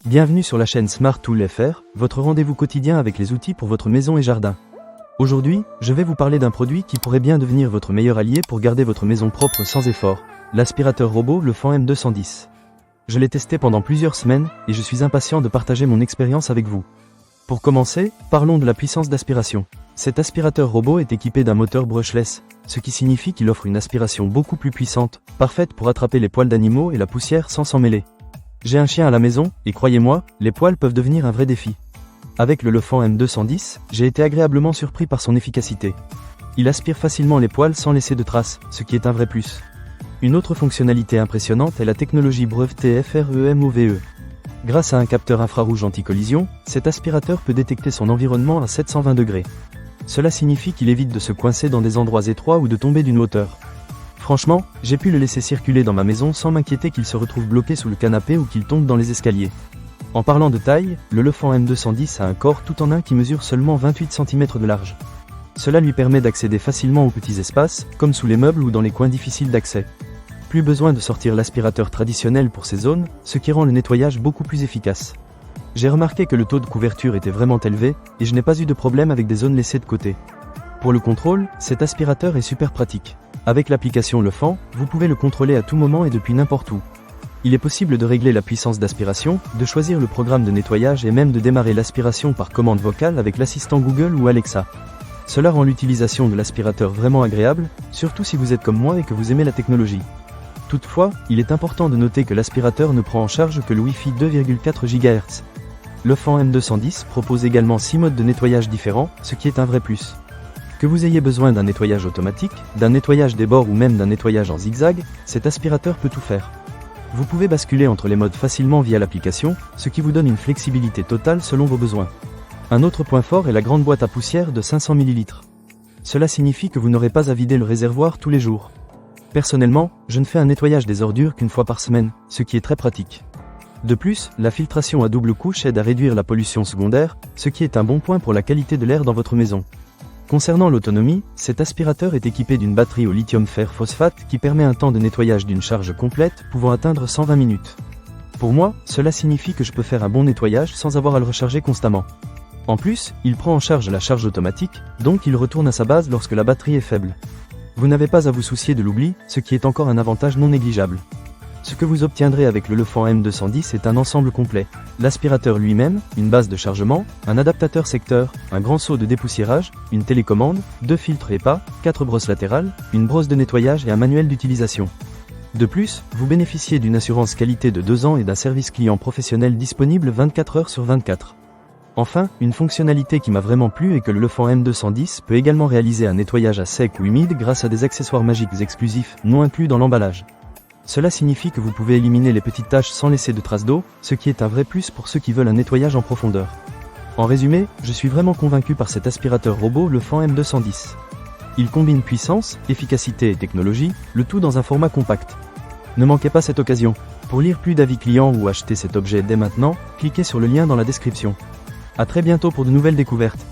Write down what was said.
Bienvenue sur la chaîne Smart Tool FR, votre rendez-vous quotidien avec les outils pour votre maison et jardin. Aujourd'hui, je vais vous parler d'un produit qui pourrait bien devenir votre meilleur allié pour garder votre maison propre sans effort, l'aspirateur robot Lefant M210. Je l'ai testé pendant plusieurs semaines et je suis impatient de partager mon expérience avec vous. Pour commencer, parlons de la puissance d'aspiration. Cet aspirateur robot est équipé d'un moteur brushless, ce qui signifie qu'il offre une aspiration beaucoup plus puissante, parfaite pour attraper les poils d'animaux et la poussière sans s'en mêler. J'ai un chien à la maison, et croyez-moi, les poils peuvent devenir un vrai défi. Avec le Lefant M210, j'ai été agréablement surpris par son efficacité. Il aspire facilement les poils sans laisser de traces, ce qui est un vrai plus. Une autre fonctionnalité impressionnante est la technologie brevetée FREMOVE. Grâce à un capteur infrarouge anti-collision, cet aspirateur peut détecter son environnement à 720 degrés. Cela signifie qu'il évite de se coincer dans des endroits étroits ou de tomber d'une hauteur. Franchement, j'ai pu le laisser circuler dans ma maison sans m'inquiéter qu'il se retrouve bloqué sous le canapé ou qu'il tombe dans les escaliers. En parlant de taille, le Lefant M210 a un corps tout en un qui mesure seulement 28 cm de large. Cela lui permet d'accéder facilement aux petits espaces, comme sous les meubles ou dans les coins difficiles d'accès. Plus besoin de sortir l'aspirateur traditionnel pour ces zones, ce qui rend le nettoyage beaucoup plus efficace. J'ai remarqué que le taux de couverture était vraiment élevé, et je n'ai pas eu de problème avec des zones laissées de côté. Pour le contrôle, cet aspirateur est super pratique. Avec l'application Lefant, vous pouvez le contrôler à tout moment et depuis n'importe où. Il est possible de régler la puissance d'aspiration, de choisir le programme de nettoyage et même de démarrer l'aspiration par commande vocale avec l'assistant Google ou Alexa. Cela rend l'utilisation de l'aspirateur vraiment agréable, surtout si vous êtes comme moi et que vous aimez la technologie. Toutefois, il est important de noter que l'aspirateur ne prend en charge que le Wi-Fi 2,4 GHz. Lefant M210 propose également 6 modes de nettoyage différents, ce qui est un vrai plus. Que vous ayez besoin d'un nettoyage automatique, d'un nettoyage des bords ou même d'un nettoyage en zigzag, cet aspirateur peut tout faire. Vous pouvez basculer entre les modes facilement via l'application, ce qui vous donne une flexibilité totale selon vos besoins. Un autre point fort est la grande boîte à poussière de 500 ml. Cela signifie que vous n'aurez pas à vider le réservoir tous les jours. Personnellement, je ne fais un nettoyage des ordures qu'une fois par semaine, ce qui est très pratique. De plus, la filtration à double couche aide à réduire la pollution secondaire, ce qui est un bon point pour la qualité de l'air dans votre maison. Concernant l'autonomie, cet aspirateur est équipé d'une batterie au lithium fer phosphate qui permet un temps de nettoyage d'une charge complète pouvant atteindre 120 minutes. Pour moi, cela signifie que je peux faire un bon nettoyage sans avoir à le recharger constamment. En plus, il prend en charge la charge automatique, donc il retourne à sa base lorsque la batterie est faible. Vous n'avez pas à vous soucier de l'oubli, ce qui est encore un avantage non négligeable. Ce que vous obtiendrez avec le Lefant M210 est un ensemble complet. L'aspirateur lui-même, une base de chargement, un adaptateur secteur, un grand seau de dépoussiérage, une télécommande, 2 filtres EPA, 4 brosses latérales, une brosse de nettoyage et un manuel d'utilisation. De plus, vous bénéficiez d'une assurance qualité de 2 ans et d'un service client professionnel disponible 24 heures sur 24. Enfin, une fonctionnalité qui m'a vraiment plu est que le Lefant M210 peut également réaliser un nettoyage à sec ou humide grâce à des accessoires magiques exclusifs, non inclus dans l'emballage. Cela signifie que vous pouvez éliminer les petites taches sans laisser de traces d'eau, ce qui est un vrai plus pour ceux qui veulent un nettoyage en profondeur. En résumé, je suis vraiment convaincu par cet aspirateur robot Lefant M210. Il combine puissance, efficacité et technologie, le tout dans un format compact. Ne manquez pas cette occasion. Pour lire plus d'avis clients ou acheter cet objet dès maintenant, cliquez sur le lien dans la description. À très bientôt pour de nouvelles découvertes.